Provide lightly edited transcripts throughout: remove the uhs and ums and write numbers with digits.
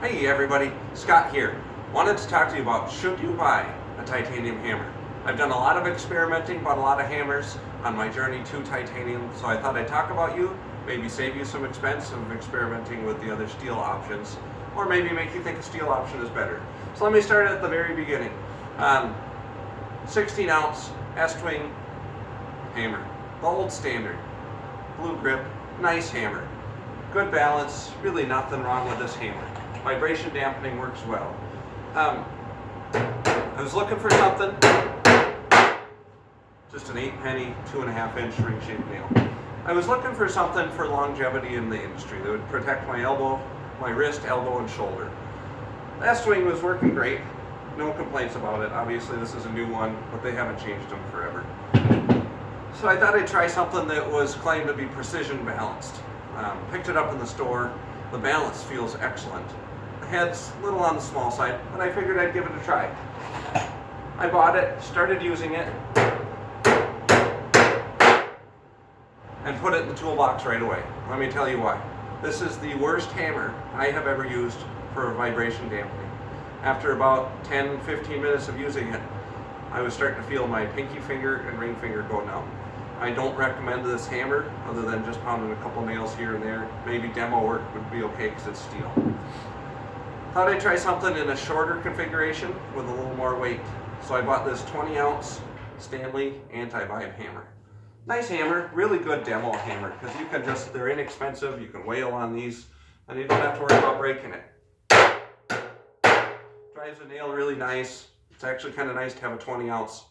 Hey everybody, Scott here. Wanted to talk to you about should you buy a titanium hammer. I've done a lot of experimenting, bought a lot of hammers on my journey to titanium, so I thought I'd talk about you, maybe save you some expense of experimenting with the other steel options, or maybe make you think a steel option is better. So let me start at the very beginning. 16 ounce Estwing hammer, the old standard, blue grip, nice hammer. Good balance, really nothing wrong with this hammer. Vibration dampening works well. I was looking for something, just an 8-penny, 2.5-inch ring-shaped nail. I was looking for something for longevity in the industry that would protect my elbow, my wrist, elbow, and shoulder. The Estwing was working great. No complaints about it. Obviously this is a new one, but they haven't changed them forever. So I thought I'd try something that was claimed to be precision balanced. Picked it up in the store. The balance feels excellent. The head's a little on the small side, but I figured I'd give it a try. I bought it, started using it, and put it in the toolbox right away. Let me tell you why. This is the worst hammer I have ever used for vibration dampening. After about 10-15 minutes of using it, I was starting to feel my pinky finger and ring finger go numb. I don't recommend this hammer other than just pounding a couple nails here and there. Maybe demo work would be okay because it's steel. Thought I'd try something in a shorter configuration with a little more weight. So I bought this 20-ounce Stanley anti-vibe hammer. Nice hammer, really good demo hammer because you can just, they're inexpensive, you can wail on these and you don't have to worry about breaking it. Drives the nail really nice. It's actually kind of nice to have a 20-ounce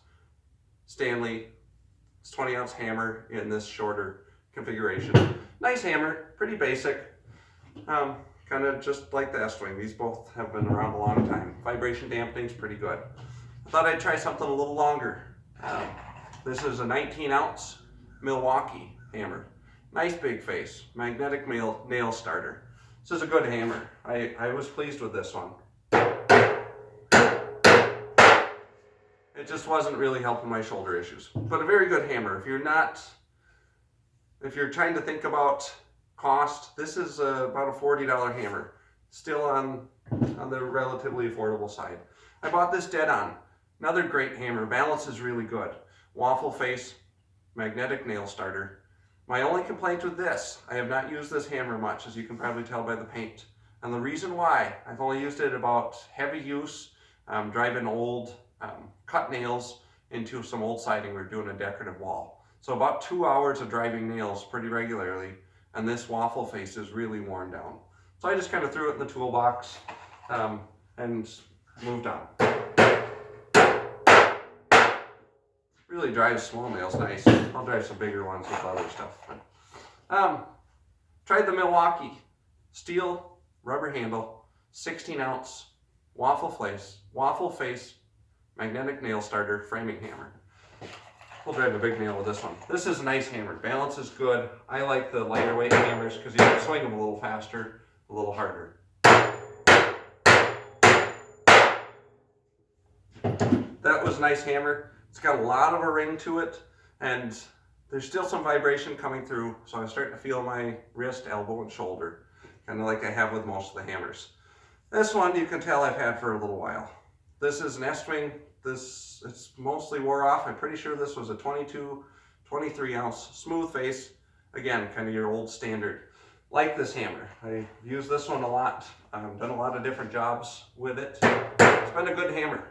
Stanley 20-ounce hammer in this shorter configuration. Nice hammer, pretty basic. Kind of just like the Estwing. These both have been around a long time. Vibration dampening is pretty good. I thought I'd try something a little longer. This is a 19-ounce Milwaukee hammer. Nice big face, magnetic nail starter. This is a good hammer. I was pleased with this one. It just wasn't really helping my shoulder issues, but a very good hammer. If you're trying to think about cost, this is about a $40 hammer, still on the relatively affordable side. I bought this dead on. Another great hammer, balance is really good. Waffle face, magnetic nail starter. My only complaint with this, I have not used this hammer much, as you can probably tell by the paint. And the reason why, I've only used it about heavy use, driving old cut nails into some old siding. We're doing a decorative wall. So about 2 hours of driving nails pretty regularly, and this waffle face is really worn down. So I just kind of threw it in the toolbox and moved on. Really drives small nails nice. I'll drive some bigger ones with other stuff. Tried the Milwaukee steel rubber handle, 16-ounce waffle face, magnetic nail starter, framing hammer. We'll drive a big nail with this one. This is a nice hammer. Balance is good. I like the lighter weight hammers because you can swing them a little faster, a little harder. That was a nice hammer. It's got a lot of a ring to it, and there's still some vibration coming through, so I'm starting to feel my wrist, elbow, and shoulder, kind of like I have with most of the hammers. This one you can tell I've had for a little while. This is an Estwing. It's mostly wore off. I'm pretty sure this was a 22, 23-ounce smooth face. Again, kind of your old standard. Like this hammer. I use this one a lot. I've done a lot of different jobs with it. It's been a good hammer.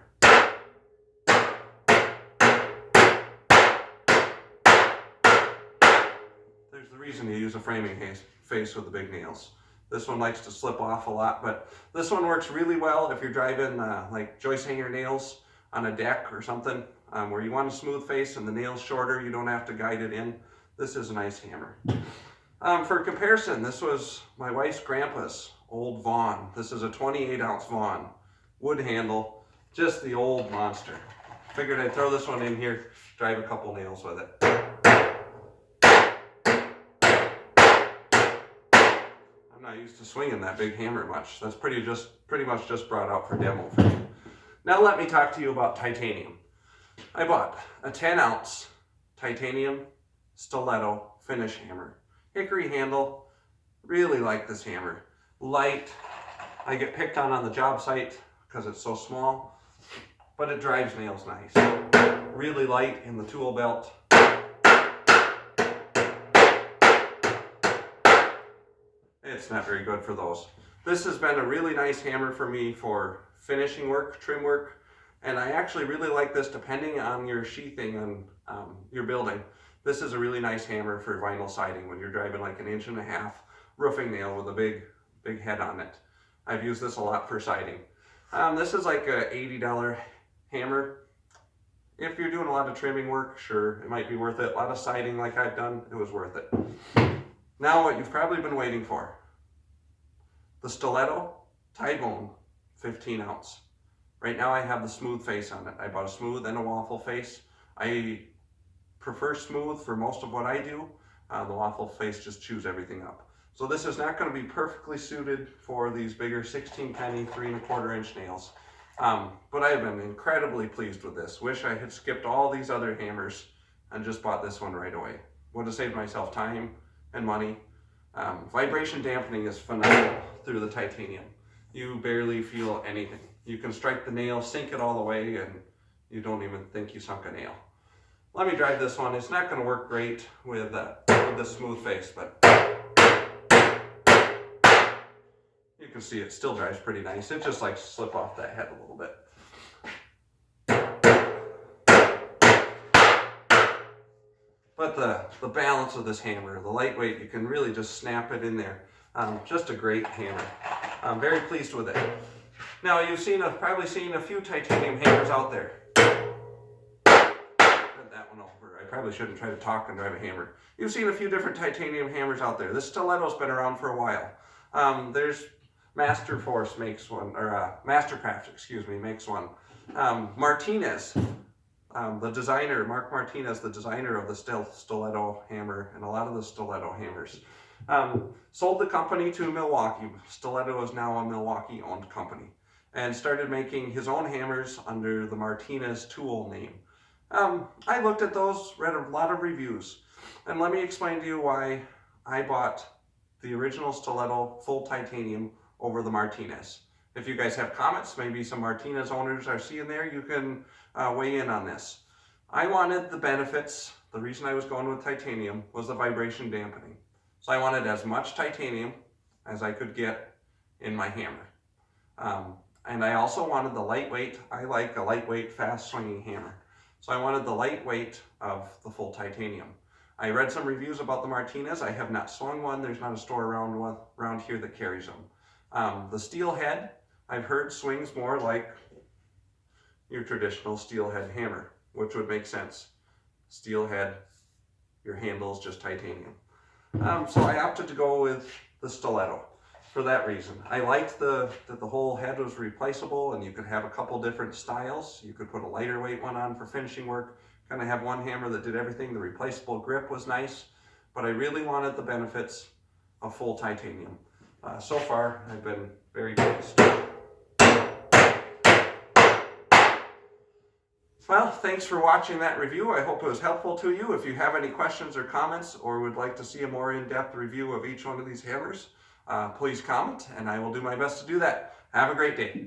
There's the reason you use a framing face with the big nails. This one likes to slip off a lot, but this one works really well if you're driving like joist hanger nails on a deck or something where you want a smooth face and the nail's shorter, you don't have to guide it in. This is a nice hammer. For comparison, this was my wife's grandpa's old Vaughan. This is a 28-ounce Vaughan, wood handle, just the old monster. Figured I'd throw this one in here, drive a couple nails with it. I'm not used to swinging that big hammer much. That's pretty much just brought out for demo for me. Now let me talk to you about titanium. I bought a 10-ounce titanium stiletto finish hammer. Hickory handle. Really like this hammer. Light, I get picked on the job site because it's so small, but it drives nails nice. Really light in the tool belt. It's not very good for those. This has been a really nice hammer for me for finishing work, trim work, and I actually really like this depending on your sheathing on your building. This is a really nice hammer for vinyl siding when you're driving like 1.5 inch roofing nail with a big head on it. I've used this a lot for siding. This is like a $80 hammer. If you're doing a lot of trimming work, sure, it might be worth it. A lot of siding like I've done, it was worth it. Now what you've probably been waiting for. The Stiletto Tybone 15 ounce. Right now I have the smooth face on it. I bought a smooth and a waffle face. I prefer smooth for most of what I do. The waffle face just chews everything up. So this is not going to be perfectly suited for these bigger 16 penny 3¼ inch nails. But I have been incredibly pleased with this. Wish I had skipped all these other hammers and just bought this one right away. Would have saved myself time and money. Vibration dampening is phenomenal through the titanium. You barely feel anything. You can strike the nail, sink it all the way, and you don't even think you sunk a nail. Let me drive this one. It's not going to work great with the smooth face, but you can see it still drives pretty nice. It just like slip off that head a little bit. But the balance of this hammer, the lightweight, you can really just snap it in there. Just a great hammer. I'm very pleased with it. Now you've probably seen a few titanium hammers out there. That one over. I probably shouldn't try to talk and drive a hammer. You've seen a few different titanium hammers out there. This Stiletto's been around for a while. There's Masterforce makes one, or Mastercraft, excuse me, makes one. Martinez, the designer, Mark Martinez, the designer of the Stiletto hammer and a lot of the Stiletto hammers, sold the company to Milwaukee. Stiletto is now a Milwaukee-owned company, and started making his own hammers under the Martinez tool name. I looked at those, read a lot of reviews, and let me explain to you why I bought the original Stiletto full titanium over the Martinez. If you guys have comments, maybe some Martinez owners are seeing there, you can weigh in on this. I wanted the benefits. The reason I was going with titanium was the vibration dampening. So I wanted as much titanium as I could get in my hammer. And I also wanted the lightweight. I like a lightweight, fast swinging hammer. So I wanted the lightweight of the full titanium. I read some reviews about the Martinez. I have not swung one. There's not a store around here that carries them. The steel head, I've heard, swings more like your traditional steel head hammer, which would make sense. Steel head, your handle is just titanium. So I opted to go with the Stiletto for that reason. I liked that the whole head was replaceable and you could have a couple different styles. You could put a lighter weight one on for finishing work, kind of have one hammer that did everything. The replaceable grip was nice, but I really wanted the benefits of full titanium. So far, I've been very pleased. Well, thanks for watching that review. I hope it was helpful to you. If you have any questions or comments or would like to see a more in-depth review of each one of these hammers, please comment and I will do my best to do that. Have a great day.